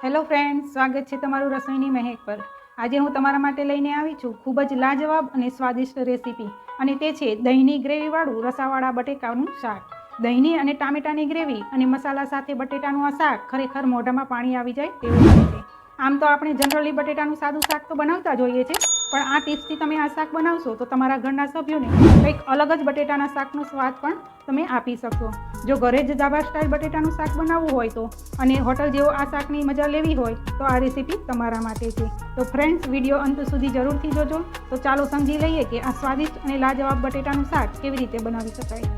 Hello friends, સ્વાગત છે તમારું રસોઈની મહેક પર। આજે હું તમારા માટે લઈને આવી છું ખૂબ જ લાજવાબ અને સ્વાદિષ્ટ રેસીપી, અને તે છે દહીંની ગ્રેવીવાળું રસાવાળા બટેકાનું શાક। દહીંની અને ટામેટાની ગ્રેવી અને મસાલા સાથે બટેટાનું આ શાક ખરેખર મોઢામાં પાણી આવી જાય તેવું લાગે છે। આમ તો આપણે જનરલી બટેટાનું સાદું શાક તો બનાવતા જ હોઈએ છીએ, પણ આ ટિપ્સથી તમે આ શાક બનાવશો તો તમારા ઘરના સભ્યોને કંઈક અલગ જ બટેટાના શાકનો સ્વાદ પણ તમે આપી શકશો। જો ઘરે જ ધાબા સ્ટાઇલ બટેટાનું શાક બનાવવું હોય તો અને હોટલ જેવો આ શાકની મજા લેવી હોય તો આ રેસીપી તમારા માટે છે। તો ફ્રેન્ડ્સ, વિડીયો અંત સુધી જરૂરથી જોજો। તો ચાલો સમજી લઈએ કે આ સ્વાદિષ્ટ અને લાજવાબ બટેટાનું શાક કેવી રીતે બનાવી શકાય।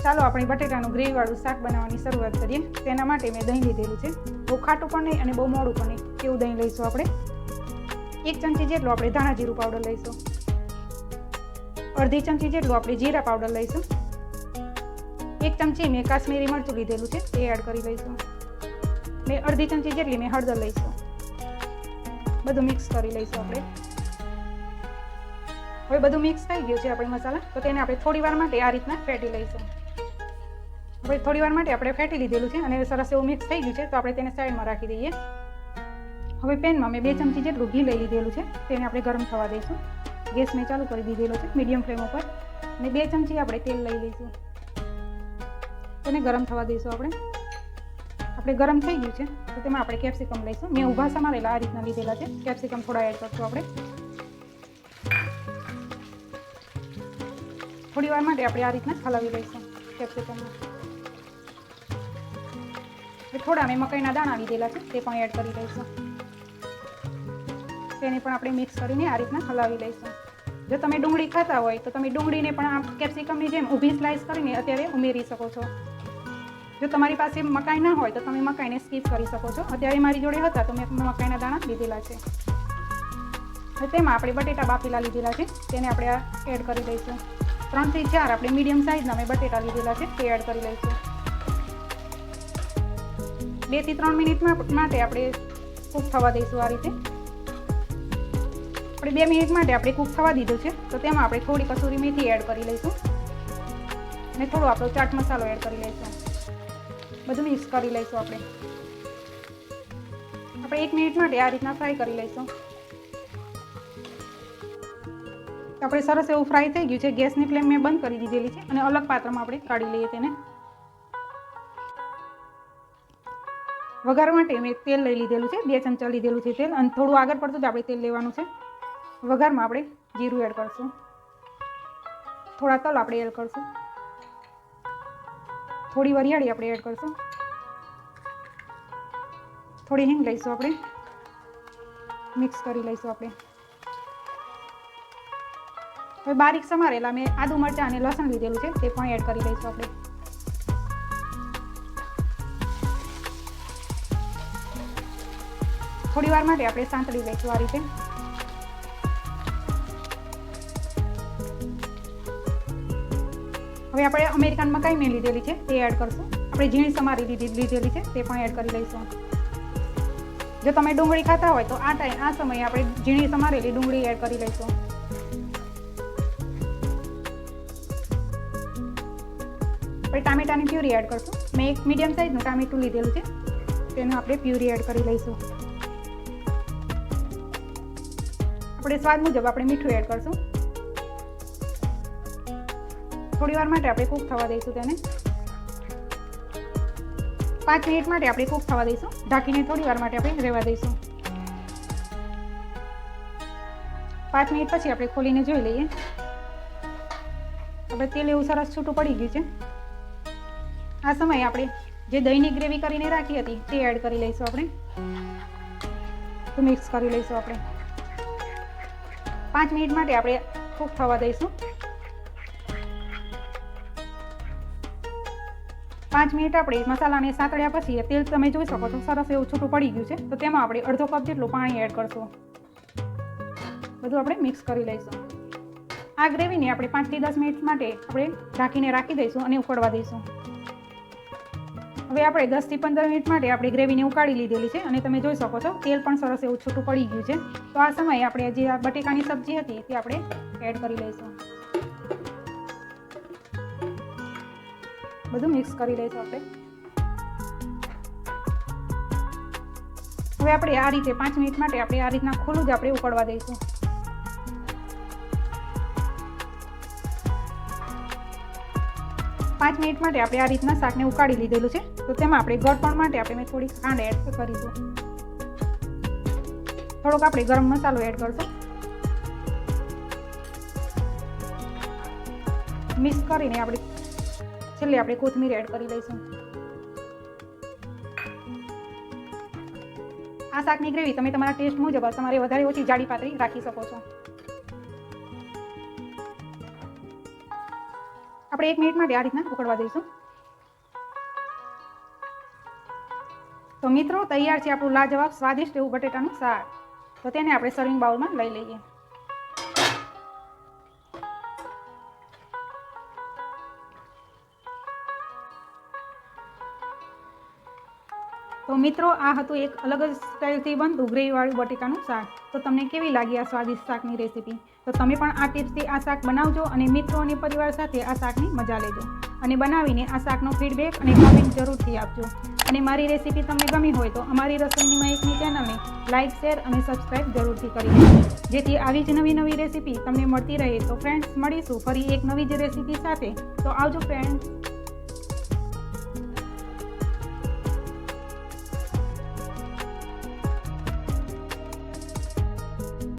ચાલો આપણે બટેટાનું ગ્રેવીવાળું શાક બનાવવાની શરૂઆત કરીએ। તેના માટે મેં દહીં લીધેલું છે। બહુ ખાટું પણ નહીં અને બહુ મોડું પણ નહીં એવું દહીં લઈશું આપણે। 1 ચમચી જેટલું આપણે ધાણા જીરું પાવડર લઈશું। અડધી ચમચી જેટલું આપણે જીરા પાવડર લઈશું। 1 ચમચી મેં કાશ્મીરી મરચું લીધેલું છે, તે એડ કરી લઈશું। ને અડધી ચમચી જેટલી મેં હળદર લઈશું। બધું મિક્સ કરી લઈશું આપણે। હવે બધું મિક્સ થઈ ગયું છે આપણે મસાલા, તો તેને આપણે થોડી વાર માટે આ રીતના ફેટી લઈશું। હવે થોડી વાર માટે આપણે ફેટી લીધેલું છે અને સરસ એવું મિક્સ થઈ ગયું છે, તો આપણે તેને સાઈડમાં રાખી દઈએ। હવે પેનમાં મેં 2 ચમચી જેટલું ઘી લઈ લીધેલું છે, તેને આપણે ગરમ થવા દઈશું। ગેસ મેં ચાલુ કરી દીધેલો છે મીડિયમ ફ્લેમ ઉપર, અને 2 ચમચી આપણે તેલ લઈ લઈશું, તેને ગરમ થવા દઈશું આપણે ગરમ થઈ ગયું છે તો તેમાં આપણે કેપ્સિકમ લઈશું। મેં ઊભા સમારેલા આ રીતના લીધેલા છે। કેપ્સિકમ થોડા એડ કરશું આપણે। થોડી વાર માટે આપણે આ રીતના હલાવી લઈશું કેપ્સિકમમાં। થોડા મેં મકાઈના દાણા લીધેલા છે, તે પણ એડ કરી લઈશું। તેને પણ આપણે મિક્સ કરીને આ રીતના હલાવી લઈશું। જો તમે ડુંગળી ખાતા હોય તો તમે ડુંગળીને પણ આ કેપ્સિકમની જેમ ઊભી સ્લાઇસ કરીને અત્યારે ઉમેરી શકો છો। જો તમારી પાસે મકાઈ ના હોય તો તમે મકાઈને સ્કીપ કરી શકો છો। અત્યારે મારી જોડે હતા તો મેં મકાઈના દાણા લીધેલા છે। હવે તેમાં આપણે બટેટા બાફેલા લીધેલા છે, તેને આપણે એડ કરી લઈશું। 3 થી 4 આપણે મીડિયમ સાઇઝના મેં બટેટા લીધેલા છે, તે એડ કરી લઈશું। 2 થી 3 મિનિટ માટે આપણે કૂક થવા દઈશું આ રીતે। આપણે 2 મિનિટ માટે આપણે કૂક થવા દીધું છે, તો તેમાં આપણે થોડી કસૂરી મેથી એડ કરી લઈશું અને થોડો આપણો ચાટ મસાલો એડ કરી લઈશું। બધું મિક્સ કરી લઈશું આપણે 1 મિનિટ માટે આ રીતના ફ્રાય કરી લઈશું। આપણે સરસ એવું ફ્રાય થઈ ગયું છે। ગેસની ફ્લેમ મેં બંધ કરી દીધેલી છે અને અલગ પાત્રમાં આપણે કાઢી લઈએ તેને। વઘાર માટે મેં તેલ લઈ લીધેલું છે, 2 ચમચા લીધેલું છે તેલ, અને થોડું આગળ પડતું જ આપણે તેલ લેવાનું છે। વઘારમાં આપણે જીરું એડ કરશું, થોડા તલ આપણે એડ કરશું, થોડી વરિયાળી આપણે એડ કરશું, થોડી હિંગ લઈશું આપણે, મિક્સ કરી લઈશું આપણે। હવે બારીક સમારેલા મેં આદુ મરચાં અને લસણ લીધેલું છે, તે પણ એડ કરી લઈશું આપણે। થોડી વાર માટે આપણે સાંતળી લઈશું આ રીતે। હવે આપણે અમેરિકન મકાઈ મેં લીધેલી છે, તે એડ કરશું। આપણે ઝીણી સમારી લીધેલી છે, તે પણ એડ કરી લઈશું। જો તમે ડુંગળી ખાતા હોય તો આ સમયે આપણે ઝીણી સમારેલી ડુંગળી એડ કરી લઈશું। આપણે ટામેટાની પ્યુરી એડ કરશું। મેં એક મીડિયમ સાઇઝનું ટામેટું લીધેલું છે, તેને આપણે પ્યુરી એડ કરી લઈશું। આપણે સ્વાદ મુજબ આપણે મીઠું એડ કરશું। થોડી વાર માટે આપણે કૂક થવા દઈશું તેને। 5 મિનિટ માટે આપણે કૂક થવા દઈશું। ઢાંકીને થોડી વાર માટે આપણે રહેવા દઈશું। 5 મિનિટ પછી આપણે ખોલીને જોઈ લઈએ। આપણે તેલ એવું સરસ છૂટું પડી ગયું છે। આ સમયે આપણે જે દહીંની ગ્રેવી કરીને રાખી હતી તે એડ કરી લઈશું આપણે, તો મિક્સ કરી લઈશું આપણે। 5 મિનિટ માટે આપણે કૂક થવા દઈશું। 5 મિનિટ આપણે મસાલાને સાંતળ્યા પછી તેલ તમે જોઈ શકો છો સરસ એવું છૂટું પડી ગયું છે, તો તેમાં આપણે અડધો કપ જેટલું પાણી એડ કરશું। બધું આપણે મિક્સ કરી લઈશું। આ ગ્રેવીને આપણે 5 થી 10 મિનિટ માટે આપણે ઢાંકીને રાખી દઈશું અને ઉકળવા દઈશું। હવે આપણે 10 થી 15 મિનિટ માટે આપણી ગ્રેવીને ઉકાળી લીધેલી છે અને તમે જોઈ શકો છો તેલ પણ સરસ એવું છૂટું પડી ગયું છે. તો આ સમયે આપણે જે આ બટેકાની સબ્જી હતી તે આપણે એડ કરી લઈશું. બધું મિક્સ કરી લઈશું આપણે. હવે આપણે આ રીતે 5 મિનિટ માટે આપણે આ રીતના ખુલ્લું જ આપણે ઉકળવા દઈશું. પાંચ મિનિટ માટે આપણે આ રીતના શાકને ઉકાળી લીધેલું છે. તો તેમાં આપણે ગળપણ માટે આપણે થોડી ખાંડ એડ કરીશું. થોડોક આપણે ગરમ મસાલો એડ કરશું. મિક્સ કરીને આપણે છેલ્લે આપણે કોથમીર એડ કરી લઈશું. આ શાકની ગ્રેવી તમે તમારા ટેસ્ટ મુજબ તમારે વધારે ઓછી જાડી પાતળી રાખી શકો છો. આપણે 1 મિનિટ માટે આ રીતના ઉકળવા દઈશું. તો મિત્રો તૈયાર છે આપણું લાજવાબ સ્વાદિષ્ટ એવું બટેટાનું શાક. તો તેને આપણે સર્વિંગ બાઉલમાં લઈ લઈએ. તો મિત્રો આ હતું એક અલગ જ સ્ટાઇલથી બનતું ગ્રેવીવાળું બટેટાનું શાક. તો તમને કેવી લાગી આ સ્વાદિષ્ટ શાકની રેસીપી? તો તમે પણ આ ટિપ્સથી આ શાક બનાવજો અને મિત્રો અને પરિવાર સાથે આ શાકની મજા લેજો. અને બનાવીને આ શાકનો ફીડબેક અને કોમેન્ટ જરૂરથી આપજો. અને મારી રેસીપી તમને ગમી હોય તો અમારી રસોઈની મહેકની ચેનલને લાઇક, શેર અને સબસ્ક્રાઈબ જરૂરથી કરી દેજો, જેથી આવી જ નવી રેસીપી તમને મળતી રહે. તો ફ્રેન્ડ્સ, મળીશું ફરી એક નવી જ રેસીપી સાથે. તો આવજો ફ્રેન્ડ્સ.